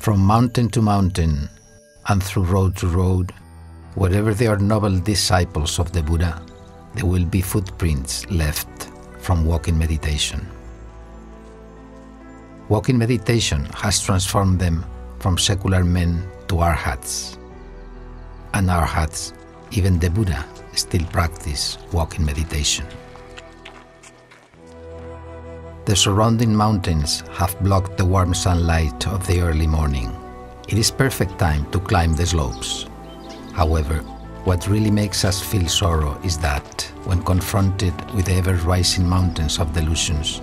From mountain to mountain and through road to road, wherever there are noble disciples of the Buddha, there will be footprints left from walking meditation. Walking meditation has transformed them from secular men to arhats. And arhats, even the Buddha, still practice walking meditation. The surrounding mountains have blocked the warm sunlight of the early morning. It is perfect time to climb the slopes. However, what really makes us feel sorrow is that, when confronted with the ever-rising mountains of delusions,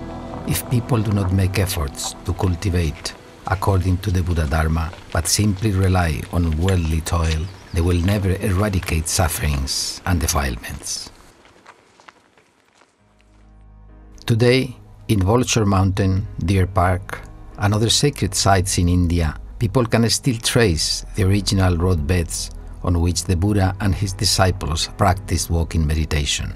if people do not make efforts to cultivate according to the Buddha Dharma, but simply rely on worldly toil, they will never eradicate sufferings and defilements. Today, in Vulture Mountain, Deer Park, and other sacred sites in India, people can still trace the original roadbeds on which the Buddha and his disciples practiced walking meditation.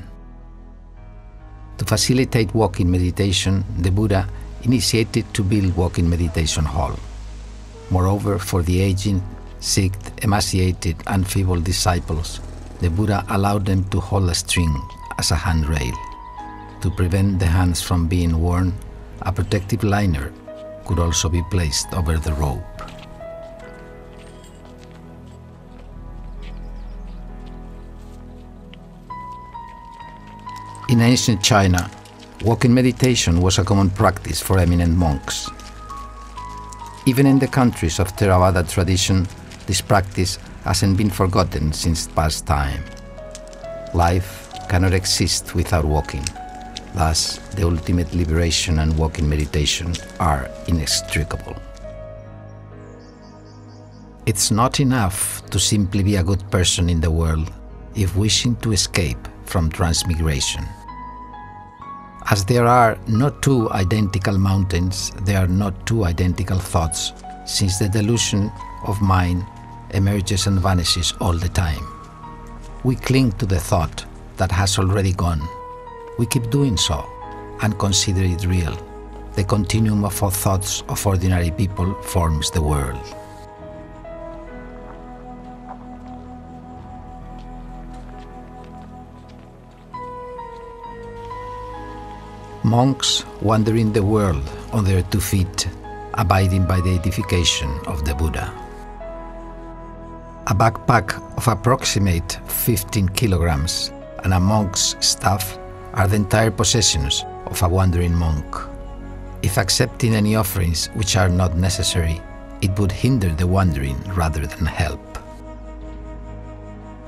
To facilitate walking meditation, the Buddha initiated to build walking meditation hall. Moreover, for the aging, sick, emaciated, and feeble disciples, the Buddha allowed them to hold a string as a handrail. To prevent the hands from being worn, a protective liner could also be placed over the rope. In ancient China, walking meditation was a common practice for eminent monks. Even in the countries of Theravada tradition, this practice hasn't been forgotten since past time. Life cannot exist without walking. Thus, the ultimate liberation and walking meditation are inextricable. It's not enough to simply be a good person in the world if wishing to escape from transmigration. As there are not two identical mountains, there are not two identical thoughts, since the delusion of mind emerges and vanishes all the time. We cling to the thought that has already gone. We keep doing so and consider it real. The continuum of all thoughts of ordinary people forms the world. Monks wandering the world on their 2 feet, abiding by the edification of the Buddha. A backpack of approximate 15 kilograms and a monk's staff are the entire possessions of a wandering monk. If accepting any offerings which are not necessary, it would hinder the wandering rather than help.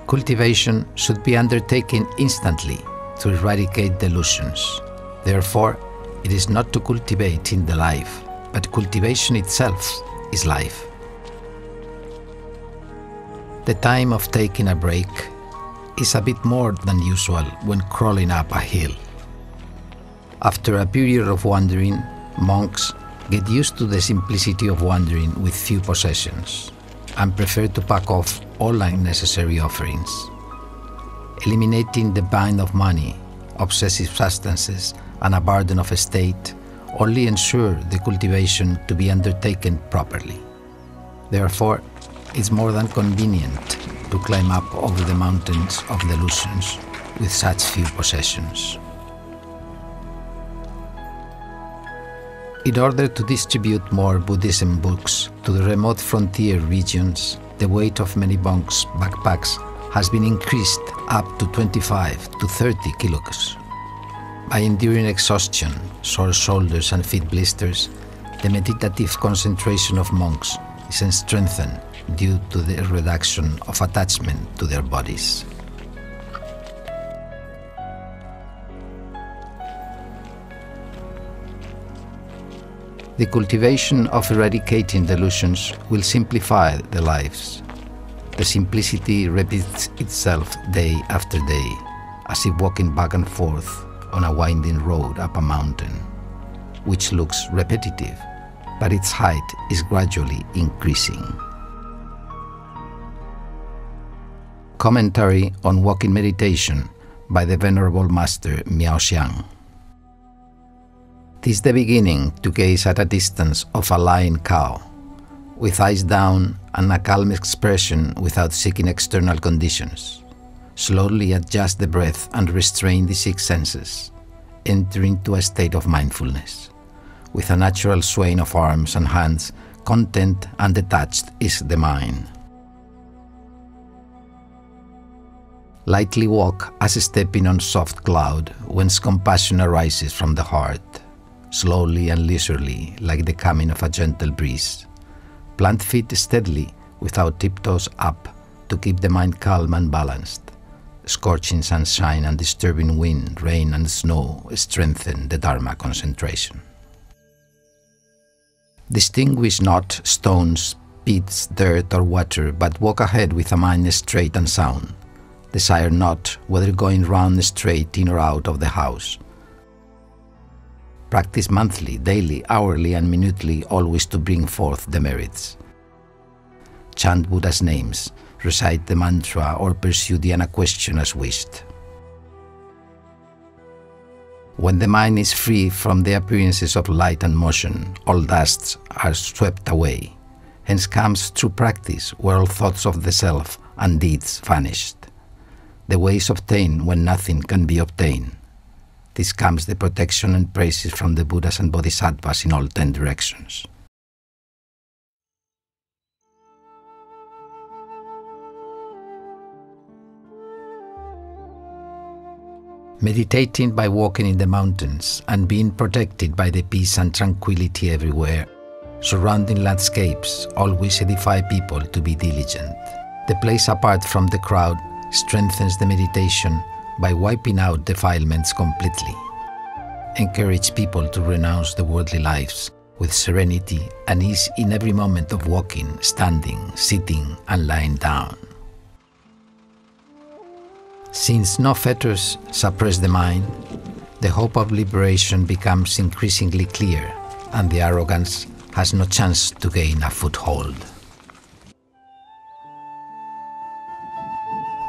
Cultivation should be undertaken instantly to eradicate delusions. Therefore, it is not to cultivate in the life, but cultivation itself is life. The time of taking a break is a bit more than usual when crawling up a hill. After a period of wandering, monks get used to the simplicity of wandering with few possessions and prefer to pack off all unnecessary offerings. Eliminating the bind of money, obsessive substances, and a burden of estate only ensure the cultivation to be undertaken properly. Therefore, it's more than convenient to climb up over the mountains of delusions with such few possessions. In order to distribute more Buddhism books to the remote frontier regions, the weight of many monks' backpacks has been increased up to 25 to 30 kilos. By enduring exhaustion, sore shoulders and feet blisters, the meditative concentration of monks is strengthened due to the reduction of attachment to their bodies. The cultivation of eradicating delusions will simplify the lives. The simplicity repeats itself day after day, as if walking back and forth on a winding road up a mountain, which looks repetitive, but its height is gradually increasing. Commentary on Walking Meditation by the Venerable Master Miao Xiang. 'Tis the beginning to gaze at a distance of a lying cow, with eyes down and a calm expression without seeking external conditions. Slowly adjust the breath and restrain the six senses. Enter into a state of mindfulness. With a natural swaying of arms and hands, content and detached is the mind. Lightly walk as stepping on soft cloud, whence compassion arises from the heart. Slowly and leisurely, like the coming of a gentle breeze. Plant feet steadily, without tiptoes up, to keep the mind calm and balanced. Scorching sunshine and disturbing wind, rain and snow strengthen the Dharma concentration. Distinguish not stones, pits, dirt or water, but walk ahead with a mind straight and sound. Desire not whether going round straight in or out of the house. Practice monthly, daily, hourly and minutely, always to bring forth the merits. Chant Buddha's names, recite the mantra or pursue dhyana question as wished. When the mind is free from the appearances of light and motion, all dusts are swept away. Hence comes true practice, where all thoughts of the self and deeds vanished. The way is obtained when nothing can be obtained. This comes the protection and praises from the Buddhas and Bodhisattvas in all 10 directions. Meditating by walking in the mountains and being protected by the peace and tranquility everywhere, surrounding landscapes always edify people to be diligent. The place apart from the crowd strengthens the meditation by wiping out defilements completely. Encourage people to renounce the worldly lives with serenity and ease in every moment of walking, standing, sitting, and lying down. Since no fetters suppress the mind, the hope of liberation becomes increasingly clear, and the arrogance has no chance to gain a foothold.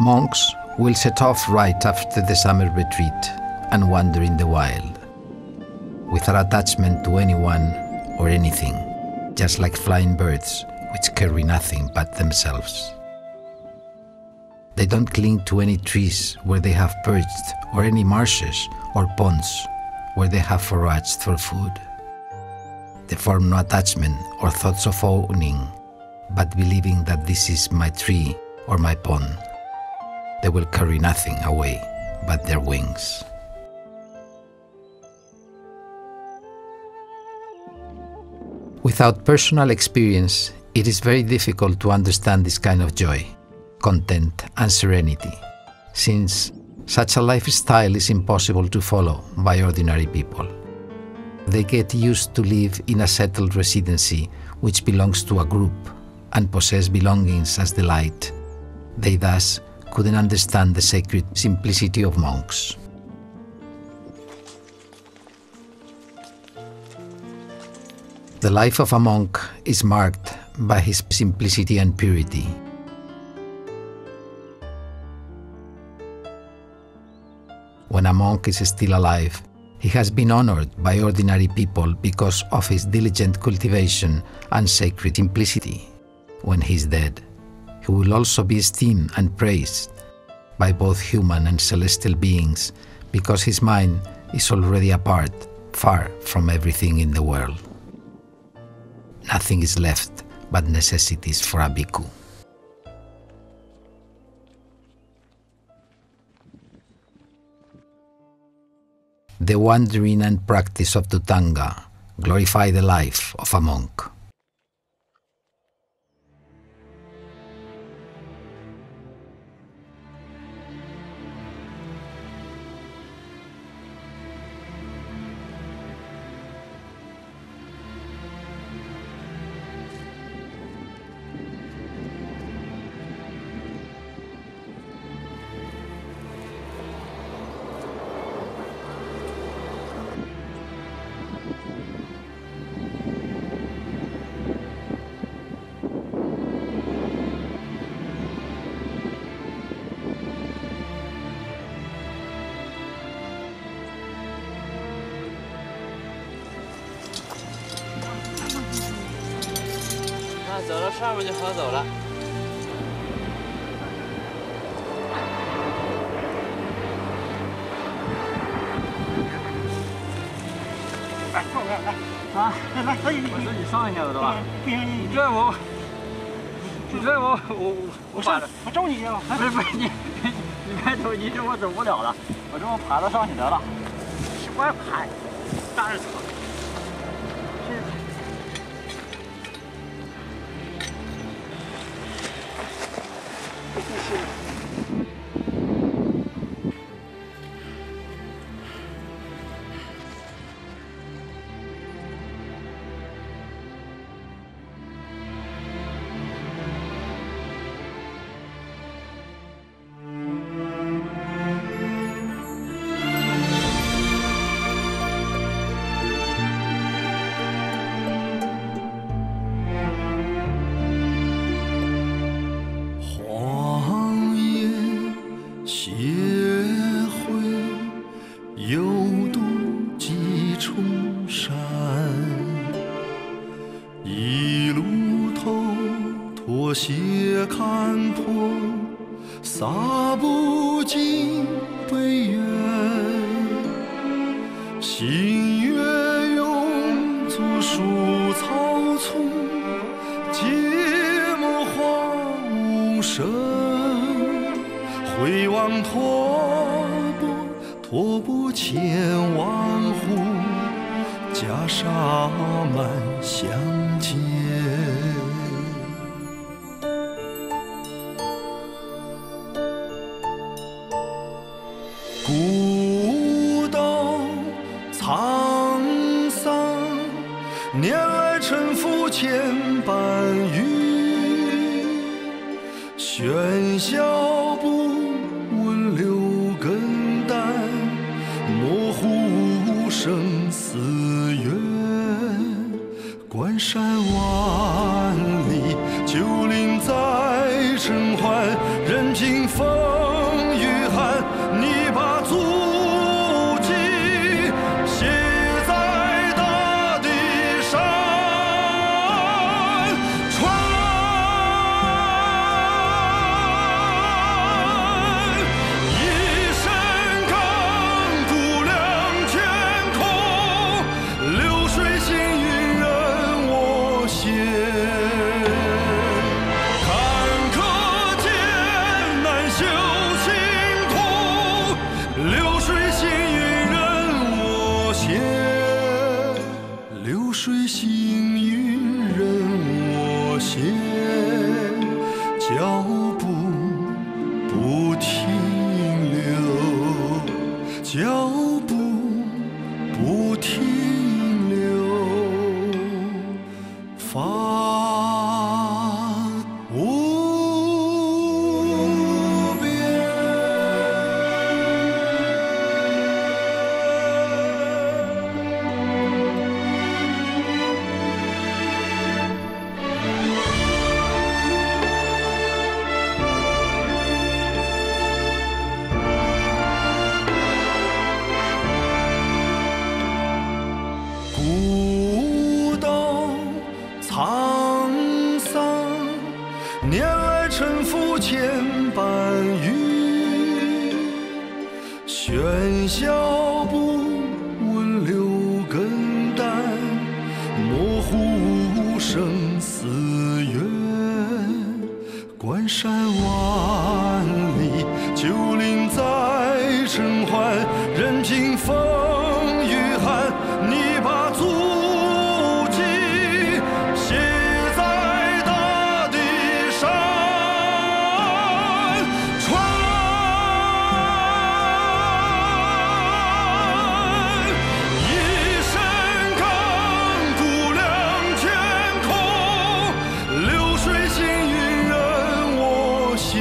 Monks will set off right after the summer retreat and wander in the wild, without attachment to anyone or anything, just like flying birds which carry nothing but themselves. They don't cling to any trees where they have perched, or any marshes or ponds where they have foraged for food. They form no attachment or thoughts of owning, but believing that this is my tree or my pond. They will carry nothing away but their wings. Without personal experience, it is very difficult to understand this kind of joy, content and serenity, since such a lifestyle is impossible to follow by ordinary people. They get used to live in a settled residency which belongs to a group and possess belongings as the light. They thus couldn't understand the sacred simplicity of monks. The life of a monk is marked by his simplicity and purity. When a monk is still alive, he has been honored by ordinary people because of his diligent cultivation and sacred simplicity. When he is dead, he will also be esteemed and praised by both human and celestial beings because his mind is already apart, far from everything in the world. Nothing is left but necessities for a bhikkhu. The wandering and practice of Dhutanga glorify the life of a monk. 走到上面就好走了。来，过来，来啊！来，可以，我自己上一下子的吧？不行，你这我把着，我招你啊！不是你别走，你这我走不了了，我这么爬到上去得了。什么爬？当然走。斜看破，洒不尽悲怨。星月永驻树草丛，芥末花无声。回望托钵千万壶，袈裟满相间。古道沧桑，年来沉浮千般语。喧嚣不闻留根淡，模糊生死缘。关山万里，旧林在尘寰，任凭风雨寒。你把足迹写在大地上，传一身钢骨亮天空，流水行云任我行。流水行云任我行，流水行云任我行，脚步不停留，脚步不停留，发古道沧桑，年来沉浮千般语。喧嚣不闻留根淡，模糊生死缘。关山万里，旧林在尘寰，任凭风雨寒。你把足迹写在大地上，传一身钢骨亮天空，流水行云任我行。